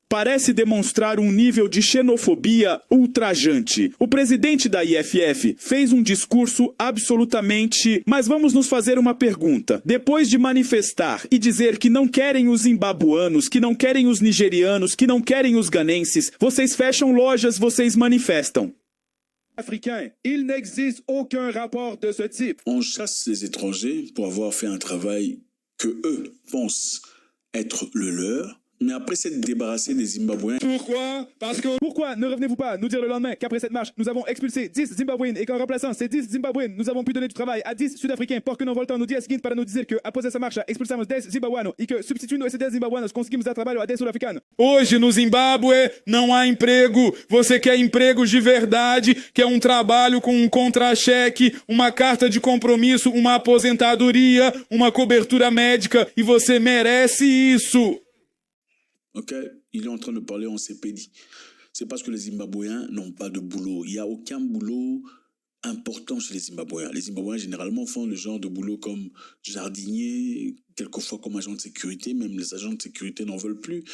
parece demonstrar um nível de xenofobia ultrajante. O presidente da IFF fez um discurso absolutamente... Mas vamos nos fazer uma pergunta. Depois de manifestar e dizer que não querem os zimbabuanos, que não querem os nigerianos, que não querem os ganenses, vocês fecham lojas, vocês manifestam. Africain, il n'existe aucun rapport de ce type. On chasse les étrangers pour avoir fait un travail que eux pensent être le leur. Mais après s'être débarrassé des Zimbabwéens... Pourquoi? Parce que... Pourquoi ne revenez-vous pas nous dire le lendemain qu'après cette marche, nous avons expulsé 10 Zimbabwéens et qu'en remplaçant ces 10 Zimbabwéens, nous avons pu donner du travail a 10 Sud-Africains porque não voltam no dia seguinte para nos dizer que após essa marcha expulsamos 10 Zimbabuanos e que substituindo esses 10 Zimbabuanos conseguimos dar trabalho a 10 Sul-Africanos? Hoje no Zimbábue não há emprego. Você quer empregos de verdade, quer um trabalho com um contra-cheque, uma carta de compromisso, uma aposentadoria, uma cobertura médica e você merece isso. Ok, il est en train de parler en CPD. C'est parce que les Zimbabwéens n'ont pas de boulot. Il n'y a aucun boulot important chez les Zimbabwéens. Les Zimbabwéens, généralement, font le genre de boulot comme jardinier, quelquefois comme agent de sécurité. Même les agents de sécurité n'en veulent plus.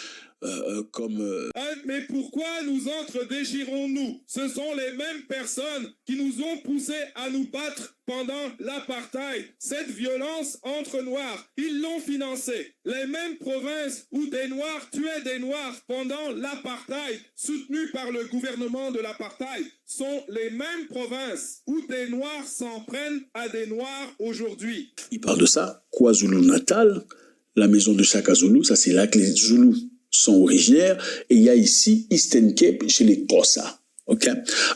Mais pourquoi nous entre-déchirons-nous? Ce sont les mêmes personnes qui nous ont poussés à nous battre pendant l'apartheid. Cette violence entre Noirs, ils l'ont financée. Les mêmes provinces où des Noirs tuaient des Noirs pendant l'apartheid, soutenues par le gouvernement de l'apartheid, sont les mêmes provinces où des Noirs s'en prennent à des Noirs aujourd'hui. Il parle de ça. KwaZulu-Natal, la maison de Shaka Zulu, ça c'est là que les Zoulous sont originaires, et il y a ici Eastern Cape chez les Xhosa. Ok.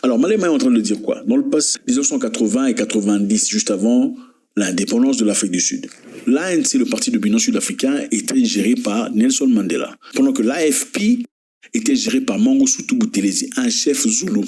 Alors Malema est en train de dire quoi? Dans le passé, 1980 et 90, juste avant l'indépendance de l'Afrique du Sud, l'ANC, le parti de l'Union sud-africain, était géré par Nelson Mandela, pendant que l'AFP était géré par Mangosuthu Buthelezi, un chef zoulou.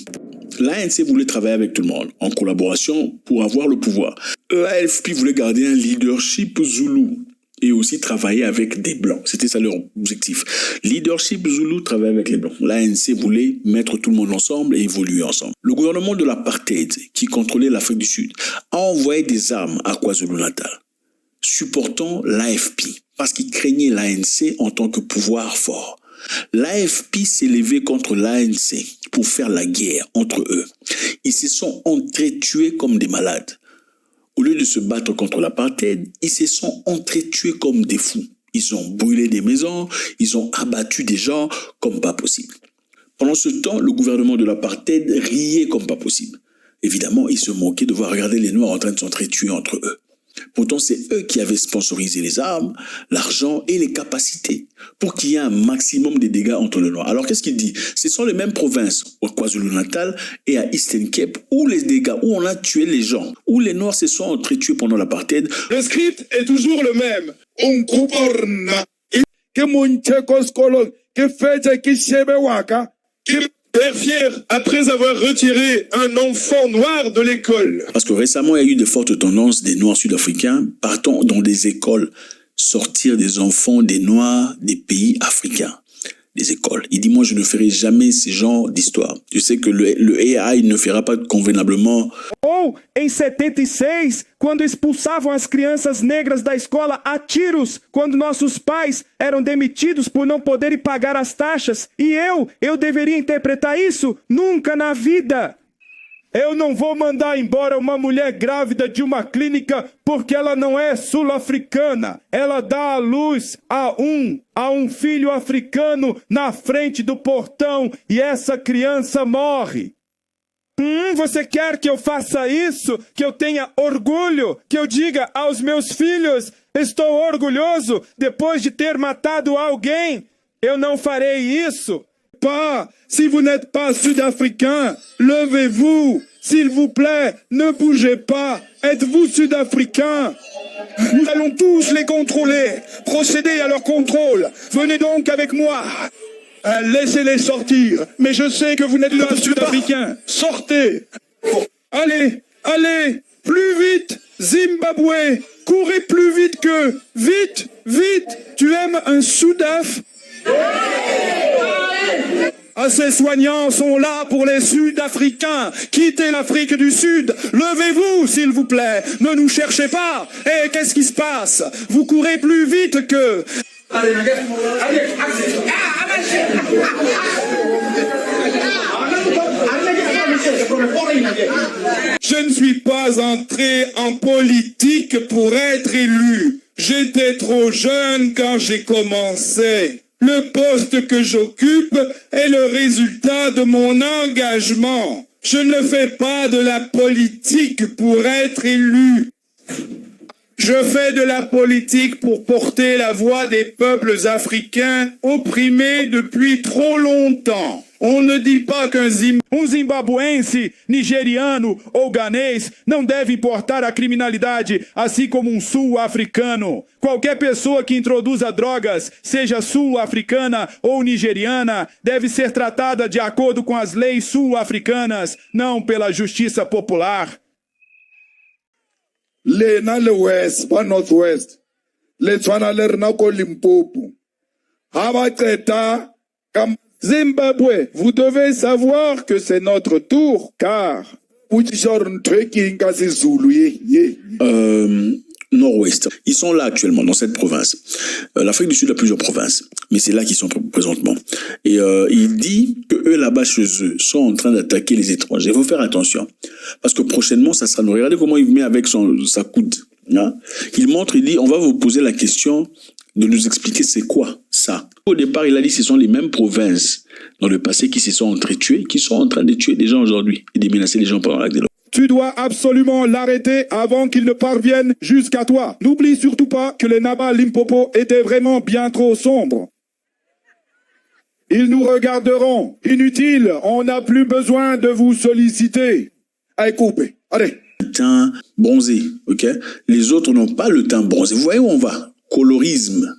L'ANC voulait travailler avec tout le monde, en collaboration pour avoir le pouvoir. L'AFP voulait garder un leadership zoulou et aussi travailler avec des Blancs. C'était ça leur objectif. Leadership Zoulou, travailler avec les Blancs. L'ANC voulait mettre tout le monde ensemble et évoluer ensemble. Le gouvernement de l'apartheid, qui contrôlait l'Afrique du Sud, a envoyé des armes à KwaZulu-Natal, supportant l'AFP, parce qu'ils craignaient l'ANC en tant que pouvoir fort. L'AFP s'est levé contre l'ANC pour faire la guerre entre eux. Ils se sont entretués comme des malades. Au lieu de se battre contre l'apartheid, ils se sont entretués comme des fous. Ils ont brûlé des maisons, ils ont abattu des gens comme pas possible. Pendant ce temps, le gouvernement de l'apartheid riait comme pas possible. Évidemment, ils se moquaient de voir regarder les Noirs en train de s'entretuer entre eux. Pourtant, c'est eux qui avaient sponsorisé les armes, l'argent et les capacités pour qu'il y ait un maximum de dégâts entre les Noirs. Alors, qu'est-ce qu'il dit? Ce sont les mêmes provinces, au KwaZulu-Natal et à Eastern Cape, où les dégâts, où on a tué les gens, où les Noirs se sont entretués pendant l'apartheid. Le script est toujours le même. Père fier après avoir retiré un enfant noir de l'école. Parce que récemment, il y a eu de fortes tendances des Noirs sud-africains partant dans des écoles, sortir des enfants des Noirs des pays africains. Des écoles. Il dit, moi, je ne ferai jamais ce genre d'histoire. Je sais que le AI ne fera pas convenablement. Ou, em 76, quando expulsavam as crianças negras da escola a tiros, quando nossos pais eram demitidos por não poderem pagar as taxas, e eu deveria interpretar isso? Nunca na vida! Eu não vou mandar embora uma mulher grávida de uma clínica porque ela não é sul-africana. Ela dá à luz a um filho africano na frente do portão e essa criança morre. Você quer que eu faça isso? Que eu tenha orgulho? Que eu diga aos meus filhos, estou orgulhoso depois de ter matado alguém? Eu não farei isso. Pas. Si vous n'êtes pas sud-africain, levez-vous. S'il vous plaît, ne bougez pas. Êtes-vous sud-africain? Nous allons tous les contrôler. Procédez à leur contrôle. Venez donc avec moi. Laissez-les sortir. Mais je sais que vous n'êtes pas sud-africain. Sortez. Allez, allez, plus vite. Zimbabwe, courez plus vite qu'eux. Vite, vite. Tu aimes un Soudaf? Ces soignants sont là pour les Sud-Africains. Quittez l'Afrique du Sud. Levez-vous, s'il vous plaît. Ne nous cherchez pas. Et qu'est-ce qui se passe? Vous courez plus vite que... Je ne suis pas entré en politique pour être élu. J'étais trop jeune quand j'ai commencé. Le poste que j'occupe est le résultat de mon engagement. Je ne fais pas de la politique pour être élu. Je fais de la politique pour porter la voix des peuples africains opprimés depuis trop longtemps. On ne dit pas qu'un Zimbabuense, nigeriano ou ganês não deve importar a criminalidade, assim como sul-africano. Qualquer pessoa que introduza drogas, seja sul-africana ou nigeriana, deve ser tratada de acordo com as leis sul-africanas, não pela justiça popular. le na le west ba north west le tshwana le rena ko Limpopo ha ba qeta ka Zimbabwe. Vous devez savoir que c'est notre tour car Nord-Ouest. Ils sont là actuellement, dans cette province. L'Afrique du Sud a plusieurs provinces, mais c'est là qu'ils sont présentement. Et il dit que eux, là-bas, chez eux, sont en train d'attaquer les étrangers. Il faut faire attention, parce que prochainement, ça sera nous. Regardez comment il met avec sa coude. Hein? Il montre, il dit, on va vous poser la question de nous expliquer c'est quoi ça. Au départ, il a dit que ce sont les mêmes provinces dans le passé qui se sont entretuées, qui sont en train de tuer des gens aujourd'hui et de menacer les gens pendant l'acte de l'eau. Tu dois absolument l'arrêter avant qu'il ne parvienne jusqu'à toi. N'oublie surtout pas que les Nabas Limpopo étaient vraiment bien trop sombres. Ils nous regarderont. Inutile, on n'a plus besoin de vous solliciter. Allez, coupez. Allez. Teint bronzé, ok? Les autres n'ont pas le teint bronzé. Vous voyez où on va? Colorisme.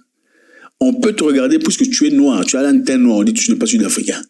On peut te regarder puisque tu es noir, tu as un teint noir, on dit que tu n'es pas sud-africain.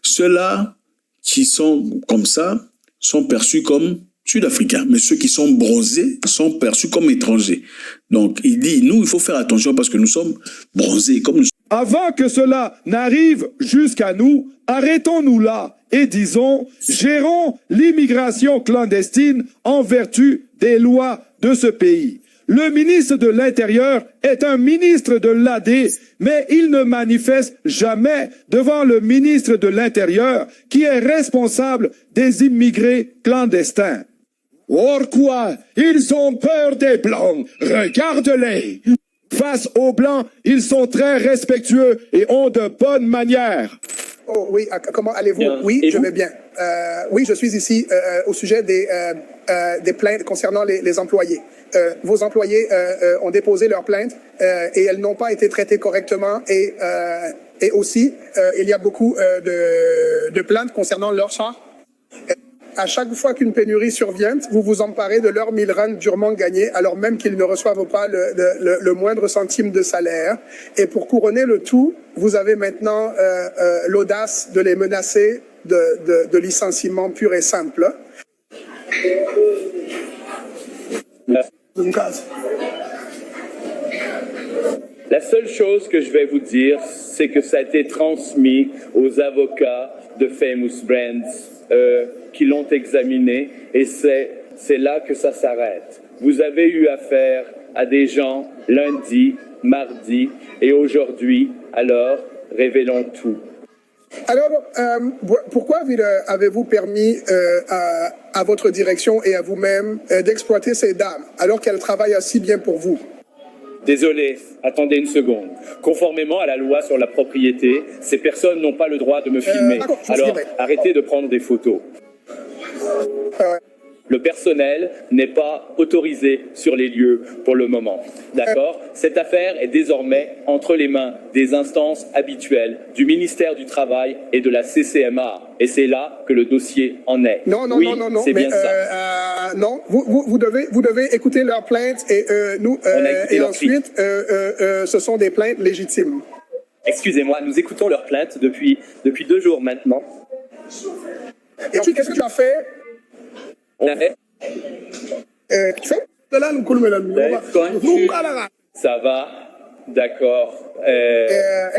Ceux-là qui sont comme ça sont perçus comme sud-africains, mais ceux qui sont bronzés sont perçus comme étrangers. Donc il dit, nous, il faut faire attention parce que nous sommes bronzés. Comme nous... Avant que cela n'arrive jusqu'à nous, arrêtons-nous là et disons, gérons l'immigration clandestine en vertu des lois de ce pays. Le ministre de l'Intérieur est un ministre de l'AD, mais il ne manifeste jamais devant le ministre de l'Intérieur qui est responsable des immigrés clandestins. Pourquoi? Ils ont peur des Blancs. Regarde-les. Face aux Blancs, ils sont très respectueux et ont de bonnes manières. Oh oui, comment allez-vous? Oui, je vais bien. Oui, je suis ici au sujet des plaintes concernant les employés. Vos employés ont déposé leurs plaintes et elles n'ont pas été traitées correctement et aussi il y a beaucoup de plaintes concernant leurs chars. À chaque fois qu'une pénurie survient, vous vous emparez de leurs 1000 rand durement gagnés alors même qu'ils ne reçoivent pas le moindre centime de salaire. Et pour couronner le tout, vous avez maintenant l'audace de les menacer de licenciement pur et simple. La seule chose que je vais vous dire, c'est que ça a été transmis aux avocats de Famous Brands qui l'ont examiné et c'est là que ça s'arrête. Vous avez eu affaire à des gens lundi, mardi et aujourd'hui, alors révélons tout. Alors, pourquoi avez-vous permis à votre direction et à vous-même d'exploiter ces dames alors qu'elles travaillent si bien pour vous? Désolé, attendez une seconde. Conformément à la loi sur la propriété, ces personnes n'ont pas le droit de me filmer. Alors, arrêtez de prendre des photos. Le personnel n'est pas autorisé sur les lieux pour le moment. D'accord? Cette affaire est désormais entre les mains des instances habituelles du ministère du Travail et de la CCMA. Et c'est là que le dossier en est. Non, oui, c'est bien ça. Non, vous devez écouter leurs plaintes et nous et ensuite ce sont des plaintes légitimes. Excusez-moi, nous écoutons leurs plaintes depuis 2 jours maintenant. Et ensuite, qu'est-ce que tu as fait? Ça va, d'accord.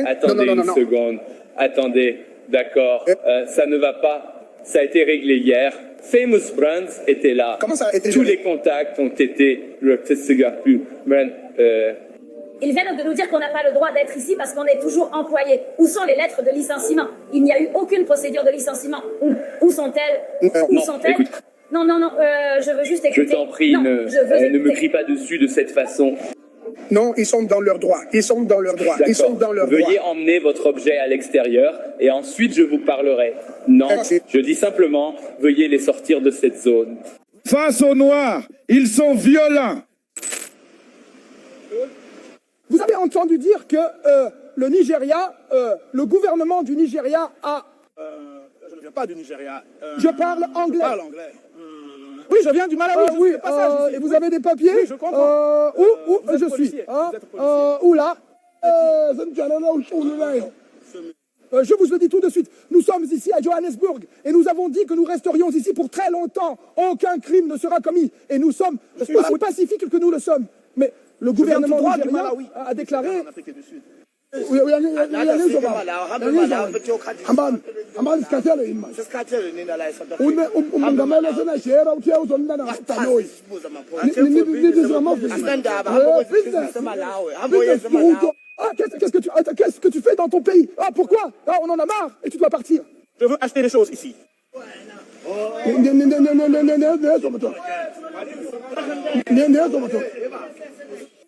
Attendez une seconde. Attendez, d'accord. Ça ne va pas. Ça a été réglé hier. Famous Brands était là. Comment ça a été Tous les contacts ont été. Ils viennent de nous dire qu'on n'a pas le droit d'être ici parce qu'on est toujours employé. Où sont les lettres de licenciement? Il n'y a eu aucune procédure de licenciement. Où sont-elles? Où sont-elles? Non, je veux juste écouter. Je t'en prie, ne me crie pas dessus de cette façon. Non, ils sont dans leur droit. Ils sont dans leur droit. Ils sont dans leur droit. Veuillez emmener votre objet à l'extérieur et ensuite je vous parlerai. Non, je dis simplement, veuillez les sortir de cette zone. Face aux Noirs, ils sont violents. Vous avez entendu dire que le Nigeria, le gouvernement du Nigeria a... je ne viens pas du Nigeria. Je parle anglais. Je parle anglais. Oui, je viens du Malawi. Oui, et vous avez des papiers? Oui, je comprends. Où je suis? Où là? Je vous le dis tout de suite, nous sommes ici à Johannesburg et nous avons dit que nous resterions ici pour très longtemps. Aucun crime ne sera commis et nous sommes aussi pacifiques que nous le sommes. Mais le gouvernement nigérien a déclaré... Qu'est-ce que tu fais dans ton pays? Ah, pourquoi? Ah, on en a marre et tu dois partir. Je veux acheter des choses ici.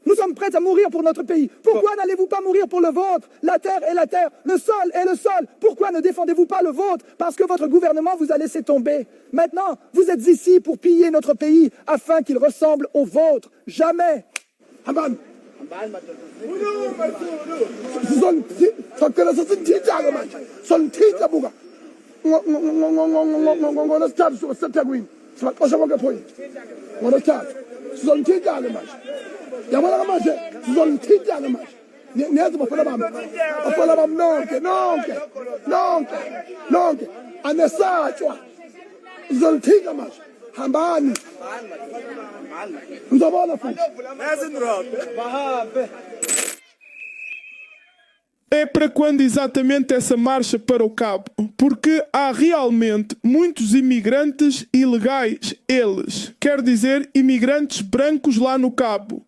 Nous sommes prêts à mourir pour notre pays. Pourquoi n'allez-vous pas mourir pour le vôtre? La terre est la terre, le sol est le sol. Pourquoi ne défendez-vous pas le vôtre? Parce que votre gouvernement vous a laissé tomber. Maintenant, vous êtes ici pour piller notre pays afin qu'il ressemble au vôtre. Jamais. É para quando exatamente essa marcha para o Cabo? Porque há realmente muitos imigrantes ilegais, eles, quer dizer, imigrantes brancos lá no Cabo.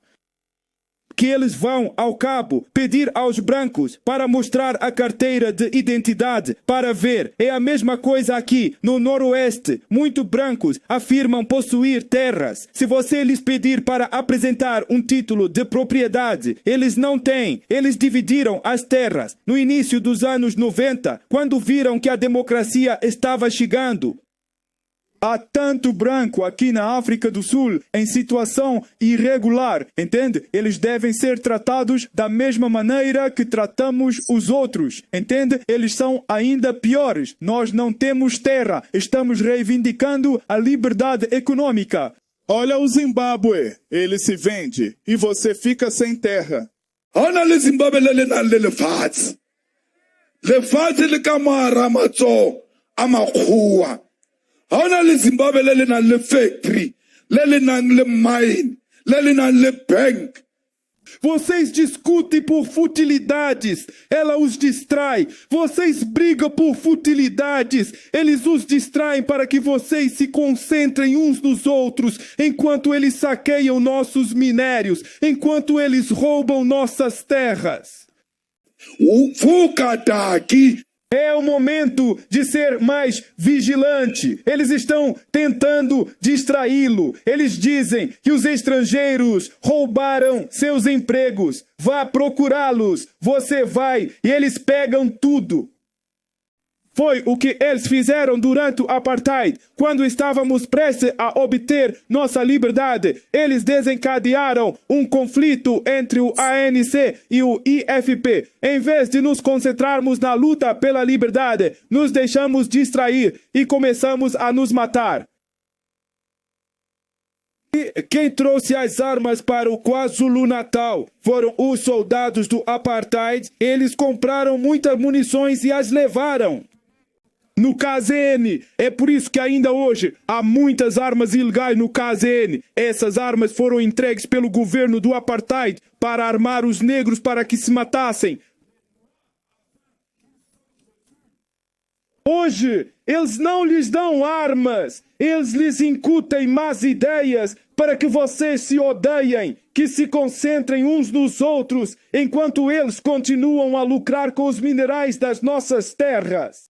Que eles vão ao Cabo pedir aos brancos para mostrar a carteira de identidade para ver. É a mesma coisa aqui no Noroeste. Muitos brancos afirmam possuir terras. Se você lhes pedir para apresentar um título de propriedade, eles não têm. Eles dividiram as terras no início dos anos 90, quando viram que a democracia estava chegando. Há tanto branco aqui na África do Sul em situação irregular, entende? Eles devem ser tratados da mesma maneira que tratamos os outros, entende? Eles são ainda piores. Nós não temos terra, estamos reivindicando a liberdade econômica. Olha o Zimbábue, ele se vende e você fica sem terra. Olha o Zimbábue, le fats. Le fats le kamara matso amakhuwa. Olha le Zimbábue, le factory, le mine, le bank. Vocês discutem por futilidades, ela os distrai. Vocês brigam por futilidades, eles os distraem para que vocês se concentrem uns nos outros, enquanto eles saqueiam nossos minérios, enquanto eles roubam nossas terras. É o momento de ser mais vigilante. Eles estão tentando distraí-lo. Eles dizem que os estrangeiros roubaram seus empregos. Vá procurá-los. Você vai e eles pegam tudo. Foi o que eles fizeram durante o Apartheid. Quando estávamos prestes a obter nossa liberdade, eles desencadearam um conflito entre o ANC e o IFP. Em vez de nos concentrarmos na luta pela liberdade, nos deixamos distrair e começamos a nos matar. E quem trouxe as armas para o KwaZulu-Natal foram os soldados do Apartheid. Eles compraram muitas munições e as levaram no KZN. É por isso que ainda hoje há muitas armas ilegais no KZN. Essas armas foram entregues pelo governo do Apartheid para armar os negros para que se matassem. Hoje, eles não lhes dão armas. Eles lhes incutem más ideias para que vocês se odeiem. que se concentrem uns nos outros, enquanto eles continuam a lucrar com os minerais das nossas terras.